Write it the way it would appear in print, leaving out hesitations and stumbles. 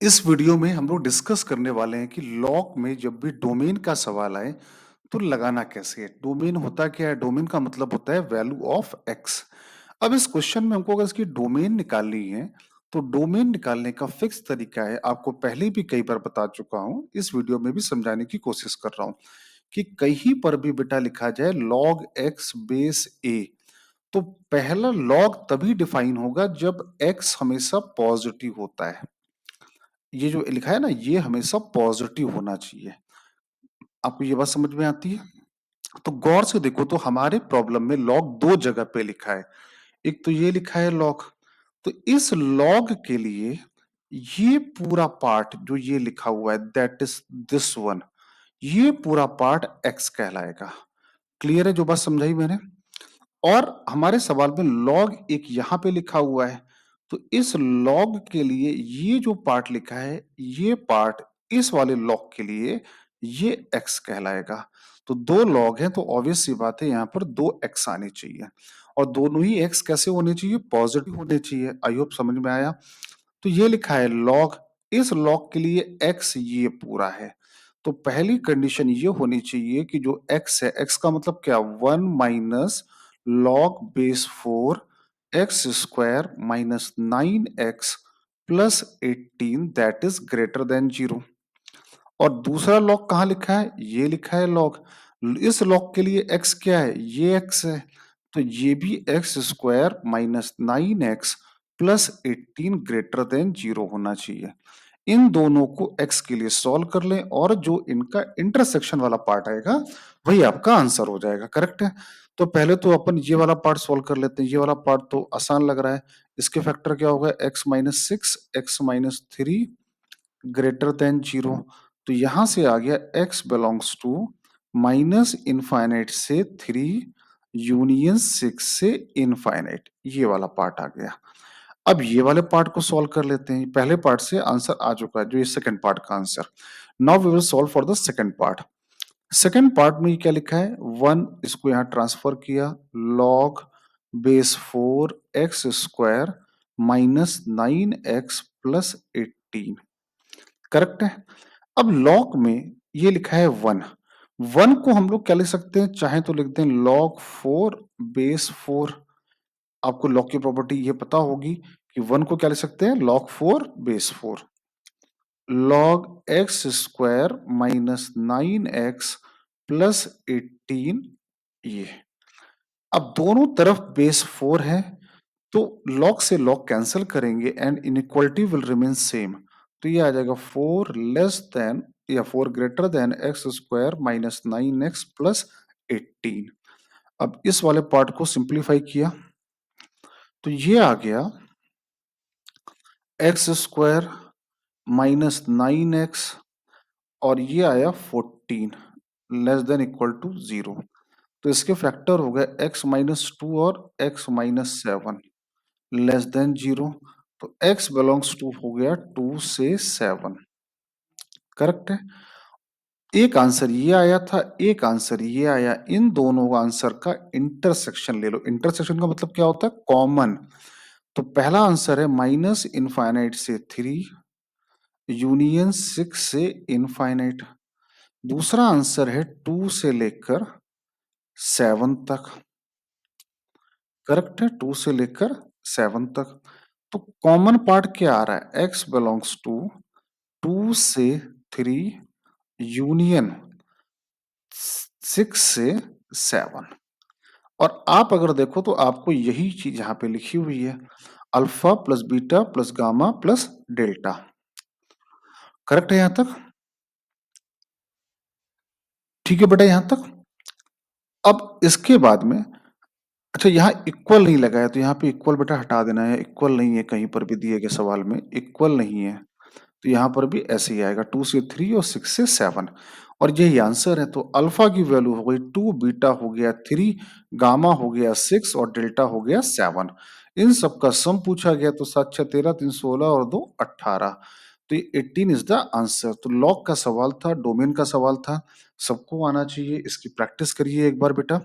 इस वीडियो में हम लोग डिस्कस करने वाले हैं कि लॉग में जब भी डोमेन का सवाल आए तो लगाना कैसे है। डोमेन होता क्या है? डोमेन का मतलब होता है वैल्यू ऑफ एक्स। अब इस क्वेश्चन में हमको अगर इसकी डोमेन निकालनी है तो डोमेन निकालने का फिक्स तरीका है, आपको पहले भी कई बार बता चुका हूं, इस वीडियो में भी समझाने की कोशिश कर रहा हूं कि कहीं पर भी बेटा लिखा जाए लॉग एक्स बेस ए तो पहला लॉग तभी डिफाइन होगा जब एक्स हमेशा पॉजिटिव होता है। ये जो लिखा है ना, ये हमेशा पॉजिटिव होना चाहिए। आपको ये बात समझ में आती है? तो गौर से देखो तो हमारे प्रॉब्लम में लॉग दो जगह पे लिखा है। एक तो ये लिखा है लॉग, तो इस लॉग के लिए ये पूरा पार्ट जो ये लिखा हुआ है दैट इज दिस वन, ये पूरा पार्ट एक्स कहलाएगा। क्लियर है जो बात समझाई मैंने? और हमारे सवाल में लॉग एक यहाँ पे लिखा हुआ है, तो इस लॉग के लिए ये जो पार्ट लिखा है, ये पार्ट इस वाले लॉग के लिए ये एक्स कहलाएगा। तो दो लॉग हैं तो ऑब्वियस सी बात है यहाँ पर दो एक्स आने चाहिए, और दोनों ही एक्स कैसे होने चाहिए? पॉजिटिव होने चाहिए। आई होप समझ में आया। तो ये लिखा है लॉग, इस लॉग के लिए एक्स ये पूरा है। तो पहली कंडीशन ये होनी चाहिए कि जो एक्स है, एक्स का मतलब क्या? 1 - log base 4 x square minus 9x plus 18 that is greater than 0। और दूसरा लॉग कहाँ लिखा है? ये लिखा है लॉग। इस लॉग के लिए x क्या है? ये x है, तो ये भी x square minus 9x plus 18 greater than 0 होना चाहिए। इन दोनों को x के लिए सॉल्व कर लें और जो इनका इंटरसेक्शन वाला पार्ट आएगा वही आपका आंसर हो जाएगा। करेक्ट है? तो पहले तो अपन ये वाला पार्ट सॉल्व कर लेते हैं। ये वाला पार्ट तो आसान लग रहा है। इसके फैक्टर क्या होगा? x - 6 x - 3 greater than 0। तो यहां से आ गया x belongs to minus infinite से 3 यूनियन 6 से इनफाइनाइट, ये वाला पार्ट आ गया। अब ये वाले पार्ट को सॉल्व कर लेते हैं। पहले पार्ट से आंसर आ चुका है, जो ये सेकंड पार्ट का answer. Now we will solve for the second part. Second part में ये क्या लिखा है? 1 इसको यहां ट्रांसफर किया, log base 4 x square minus 9x plus 18। Correct है? अब लॉग में ये लिखा है 1। 1 को हम लोग क्या लिख सकते हैं? चाहे तो लिख दें log 4 बेस 4। आपको लॉग की प्रॉपर्टी ये पता होगी कि 1 को क्या लिख सकते हैं? log 4 base 4 log x square minus 9x plus 18। ये अब दोनों तरफ बेस 4 है, तो log से log कैंसिल करेंगे and inequality will remain same. तो ये आ जाएगा 4 लेस देन या 4 greater than x square minus 9x plus 18। अब इस वाले पार्ट को सिंप्लीफाई किया तो ये आ गया एक्स स्क्वायर माइनस 9x और ये आया 14 लेस देन इक्वल टू 0। तो इसके फैक्टर हो गए x - 2 और x - 7 लेस देन 0। तो x बिलोंग्स टू हो गया 2 से 7। करेक्ट है? एक आंसर ये आया था, एक आंसर ये आया। इन दोनों आंसर का इंटरसेक्शन ले लो। इंटरसेक्शन का मतलब क्या होता है? कॉमन। तो पहला आंसर है माइनस इनफाइनाइट से 3 यूनियन 6 से इनफाइनाइट। दूसरा आंसर है 2 से लेकर 7 तक। करेक्ट है? 2 से लेकर 7 तक। तो कॉमन पार्ट क्या आ रहा है? x बिलोंग्स टू 2 से 3 यूनियन 6 से 7। और आप अगर देखो तो आपको यही चीज यहाँ पे लिखी हुई है, alpha plus beta plus gamma plus delta. Correct है यहां तक? ठीक है बेटा यहां तक। अब इसके बाद में अच्छा, यहाँ इक्वल नहीं लगा है तो यहाँ पे इक्वल बेटा हटा देना है। इक्वल नहीं है कहीं पर भी दिए गए सवाल में, इक्वल नहीं है। तो यहाँ पर भी ऐसे ही आएगा 2 से 3 और 6 से 7। और यही आंसर है। तो अल्फा की वैल्यू हो गई 2, बीटा हो गया 3, गामा हो गया 6 और डेल्टा हो गया 7। इन सब का सम पूछा गया तो 7 6 13 3 16 और 2 18। तो ये 18 इज द आंसर। तो लॉग का सवाल था, डोमेन का सवाल था, सबको आना चाहिए। इसकी प्रैक्टिस करिए एक बार बेटा।